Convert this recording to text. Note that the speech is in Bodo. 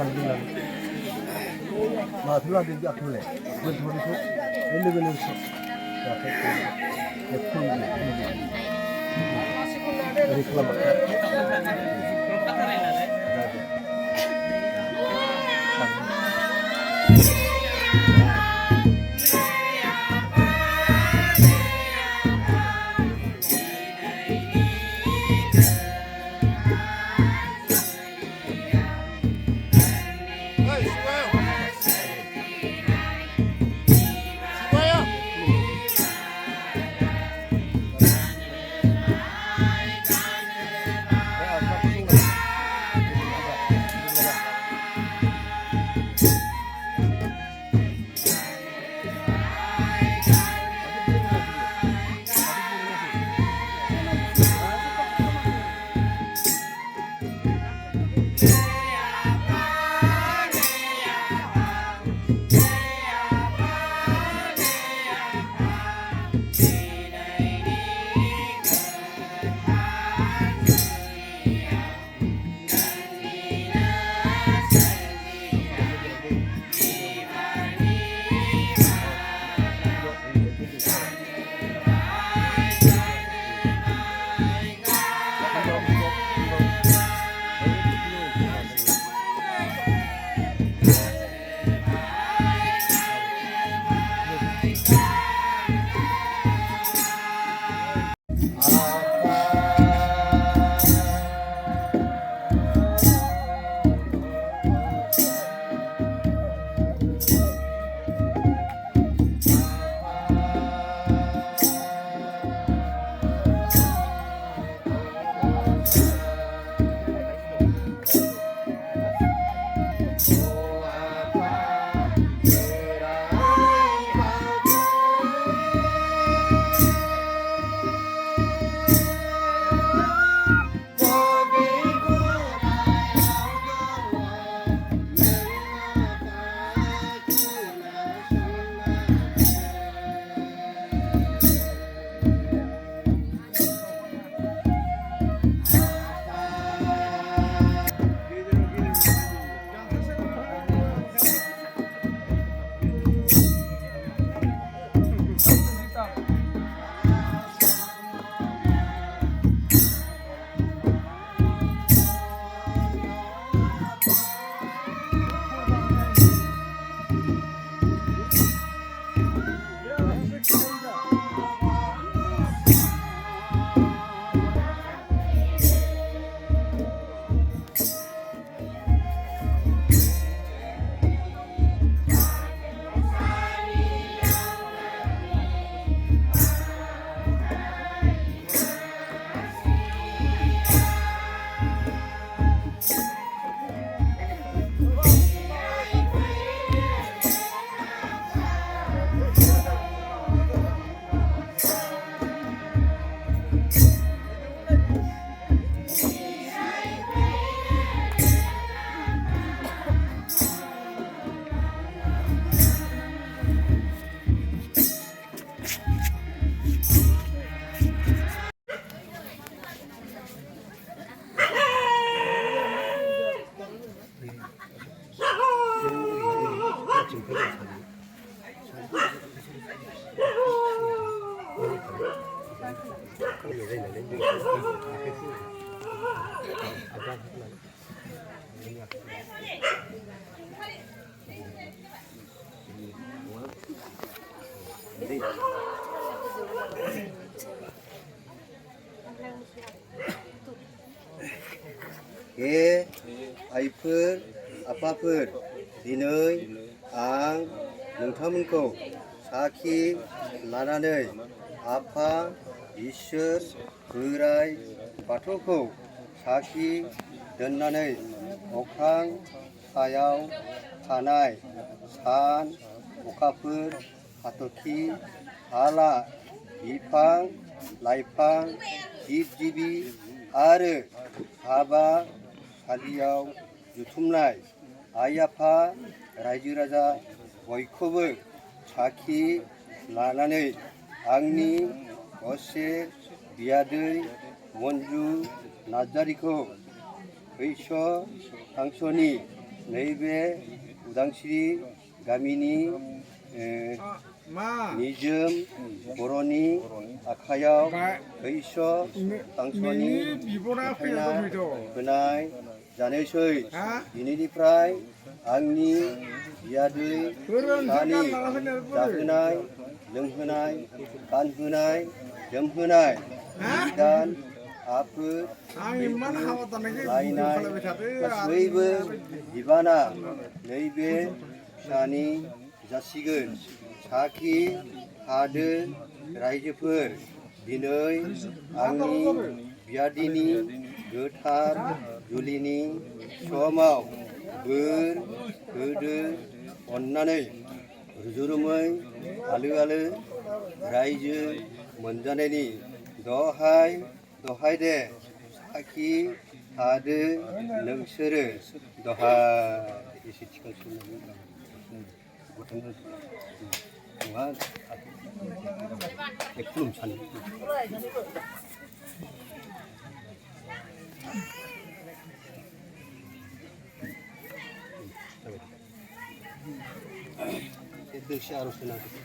सानदोंनानै माथो लादों जाखोलाय दोनथ'नोसै बे लोगो लोगोसो जाथाय ओरै खालामबाय आइफोर आफाफोर दिनै आं नोंथांमोनखौ साखि लानानै आफा इसोर बोराइ बाथौखौ साखि दोननानै अख्रां सायाव थानाय सान अखाफोर हाथरखि हाला बिफां लाइफां जिब जिबि आरो हाबासालियाव जुथुमनाय आइ आफा रायजो राजा बयखौबो साखि लानानै आंनि असे बियादै मन्जु नार्जारिखौ बैस' थांस'नि नैबे उदांस्रि गामिनि निजोम बर'नि आखायाव बैसोर गांसोनि होनाय जानोसै दिनैनिफ्राय आंनि बियादै सानि जाहोनाय लोंहोनाय गानहोनाय जोमहोनाय दान आफोद लायनाय गासैबो बिबाना नैबे फिसानि जासिगोन साखि हादो रायजोफोर दिनै आंनि बियादैनि गोथार जुलिनि समाव बोर होदो अननानै रुजुरुमै आलो आलो रायजो मोनजानायनि दहाय दहाय दे साखि हादो नोंसोरो दहाय एसे दसे आर'ज होनांगौ